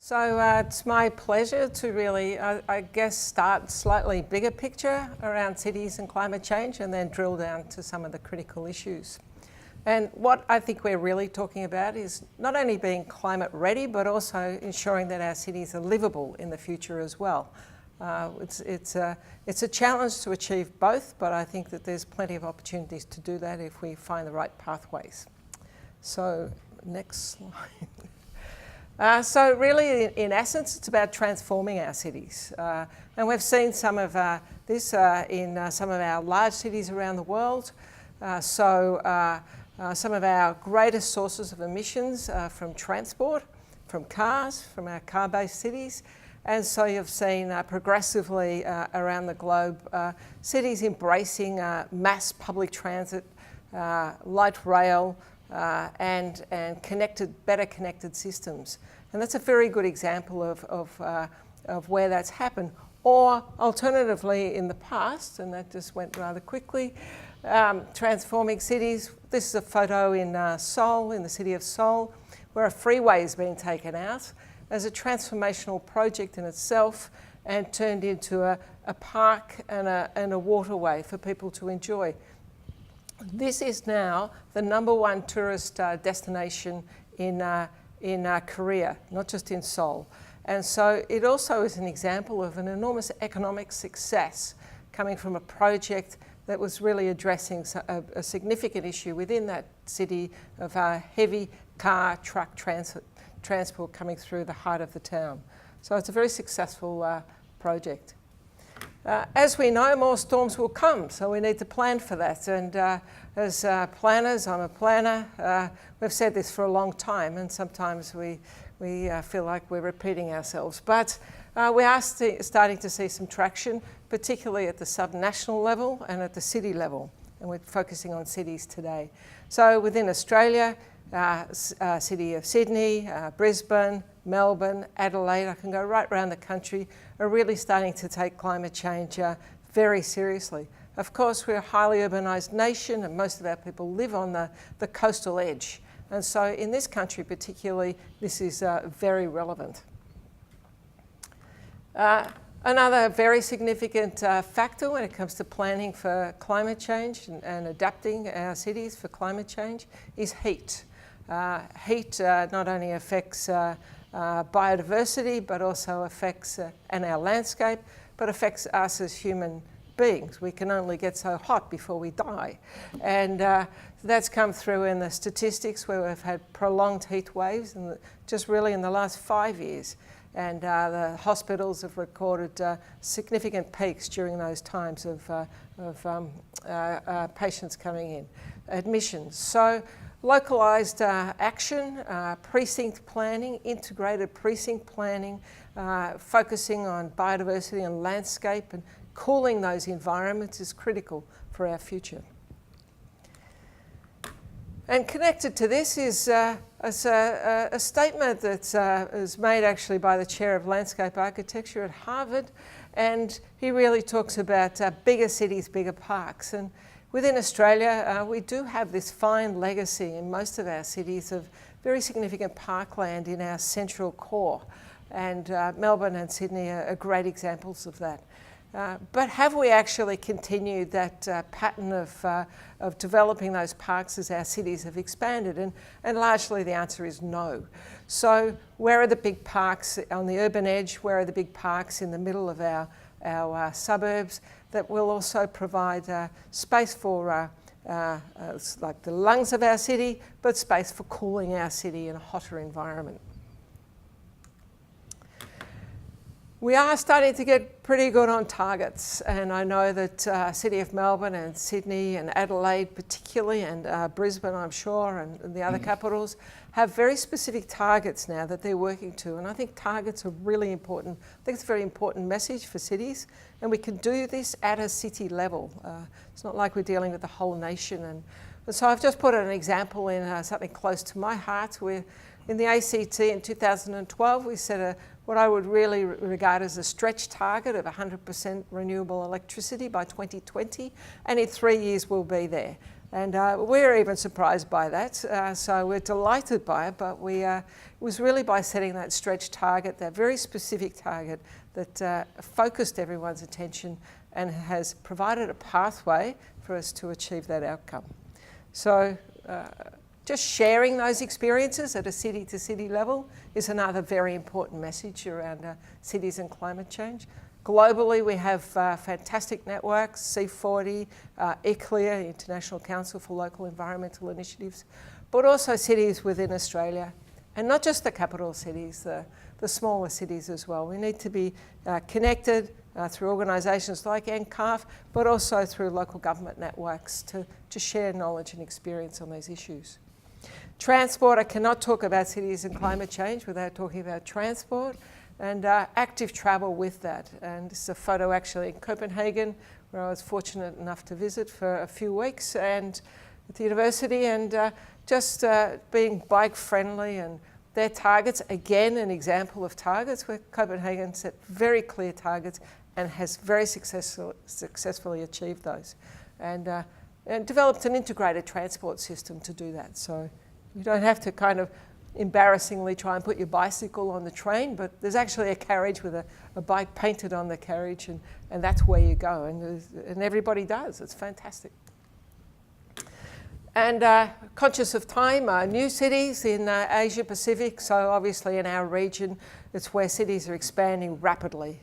So it's my pleasure to really, I guess, start slightly bigger picture around cities and climate change and then drill down to some of the critical issues. And what I think we're really talking about is not only being climate ready, but also ensuring that our cities are livable in the future as well. It's a challenge to achieve both, but I think that there's plenty of opportunities to do that if we find the right pathways. So next slide. So really, in essence, it's about transforming our cities. And we've seen some of this in some of our large cities around the world. Some of our greatest sources of emissions from transport, from cars, from our car-based cities. And so you've seen progressively around the globe, cities embracing mass public transit, light rail, and better connected systems. And that's a very good example of where that's happened. Or alternatively in the past, and that just went rather quickly, transforming cities. This is a photo in Seoul, in the city of Seoul, where a freeway has been taken out as a transformational project in itself and turned into a park and a waterway for people to enjoy. This is now the #1 tourist destination in Korea, not just in Seoul. And so it also is an example of an enormous economic success coming from a project that was really addressing a significant issue within that city of heavy car, truck transport coming through the heart of the town. So it's a very successful project. As we know, more storms will come, so we need to plan for that. And as planners, I'm a planner, we've said this for a long time, and sometimes we feel like we're repeating ourselves. But we are starting to see some traction, particularly at the subnational level and at the city level. And we're focusing on cities today. So within Australia, city of Sydney, Brisbane, Melbourne, Adelaide, I can go right around the country, are really starting to take climate change very seriously. Of course, we're a highly urbanised nation and most of our people live on the coastal edge. And so in this country particularly, this is very relevant. Another very significant factor when it comes to planning for climate change and adapting our cities for climate change is heat. Heat not only affects biodiversity, but also affects and our landscape, but affects us as human beings. We can only get so hot before we die. And that's come through in the statistics where we've had prolonged heat waves, and just really in the last 5 years. And the hospitals have recorded significant peaks during those times of patients coming in, admissions. So localised action, precinct planning, integrated precinct planning, focusing on biodiversity and landscape and cooling those environments is critical for our future. And connected to this is a statement that is made actually by the Chair of Landscape Architecture at Harvard, and he really talks about bigger cities, bigger parks. And within Australia, we do have this fine legacy in most of our cities of very significant parkland in our central core. And Melbourne and Sydney are great examples of that. But have we actually continued that pattern of developing those parks as our cities have expanded? And largely the answer is no. So where are the big parks on the urban edge? Where are the big parks in the middle of our suburbs that will also provide space for like the lungs of our city, but space for cooling our city in a hotter environment? We are starting to get pretty good on targets, and I know that City of Melbourne and Sydney and Adelaide particularly, and Brisbane I'm sure, and the other capitals have very specific targets now that they're working to, and I think targets are really important. I think it's a very important message for cities, and we can do this at a city level. It's not like we're dealing with the whole nation. And so I've just put an example in something close to my heart. Where in the ACT in 2012 we set what I would really regard as a stretch target of 100% renewable electricity by 2020, and in 3 years we'll be there. And we're even surprised by that, so we're delighted by it, but it was really by setting that stretch target, that very specific target that focused everyone's attention and has provided a pathway for us to achieve that outcome. So just sharing those experiences at a city-to-city level is another very important message around cities and climate change. Globally, we have fantastic networks, C40, ICLEIR, International Council for Local Environmental Initiatives, but also cities within Australia, and not just the capital cities, the smaller cities as well. We need to be connected through organisations like NCCARF, but also through local government networks to share knowledge and experience on these issues. Transport, I cannot talk about cities and climate change without talking about transport. And active travel with that. And this is a photo actually in Copenhagen, where I was fortunate enough to visit for a few weeks and at the university, and just being bike friendly, and their targets, again an example of targets where Copenhagen set very clear targets and has very successfully achieved those. And developed an integrated transport system to do that. So you don't have to kind of embarrassingly try and put your bicycle on the train, but there's actually a carriage with a bike painted on the carriage, and that's where you go, and everybody does. It's fantastic. And conscious of time, new cities in Asia Pacific, so obviously in our region, it's where cities are expanding rapidly.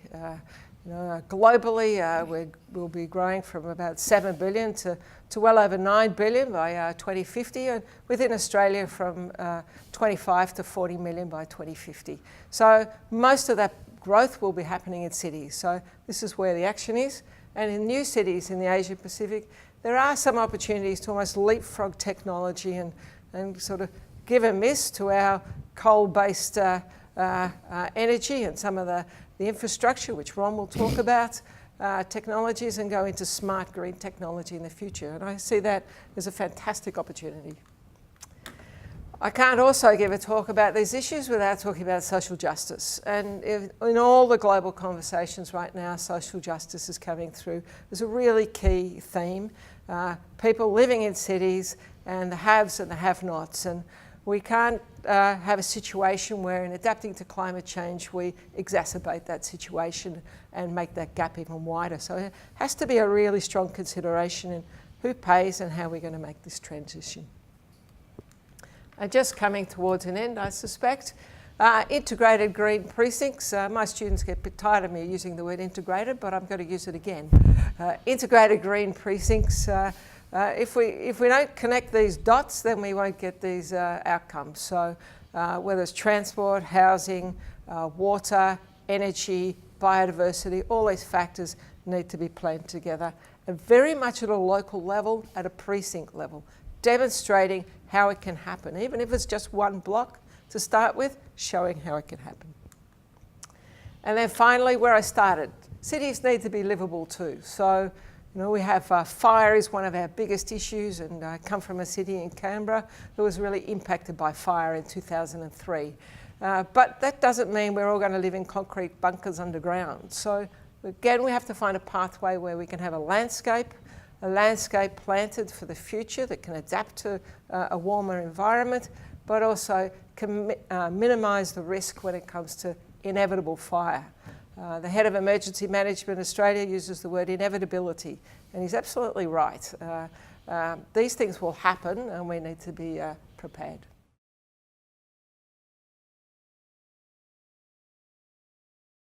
Globally, we'll be growing from about 7 billion to well over 9 billion by 2050, and within Australia from 25 to 40 million by 2050. So most of that growth will be happening in cities. So this is where the action is. And in new cities in the Asia Pacific, there are some opportunities to almost leapfrog technology and sort of give a miss to our coal-based energy and some of the infrastructure, which Ron will talk about, technologies, and go into smart green technology in the future. And I see that as a fantastic opportunity. I can't also give a talk about these issues without talking about social justice. And in all the global conversations right now, social justice is coming through as a really key theme. People living in cities and the haves and the have-nots. And we can't have a situation where in adapting to climate change, we exacerbate that situation and make that gap even wider. So it has to be a really strong consideration in who pays and how we're going to make this transition. Just coming towards an end, I suspect. Integrated green precincts. My students get a bit tired of me using the word integrated, but I'm going to use it again. Integrated green precincts. If we don't connect these dots, then we won't get these outcomes. So whether it's transport, housing, water, energy, biodiversity, all these factors need to be planned together, and very much at a local level, at a precinct level, demonstrating how it can happen, even if it's just one block to start with, showing how it can happen. And then finally, where I started, cities need to be livable too. So, we have fire is one of our biggest issues, and I come from a city in Canberra that was really impacted by fire in 2003. But that doesn't mean we're all going to live in concrete bunkers underground. So again, we have to find a pathway where we can have a landscape planted for the future that can adapt to a warmer environment, but also can minimise the risk when it comes to inevitable fire. The head of Emergency Management Australia uses the word inevitability, and he's absolutely right. These things will happen, and we need to be prepared.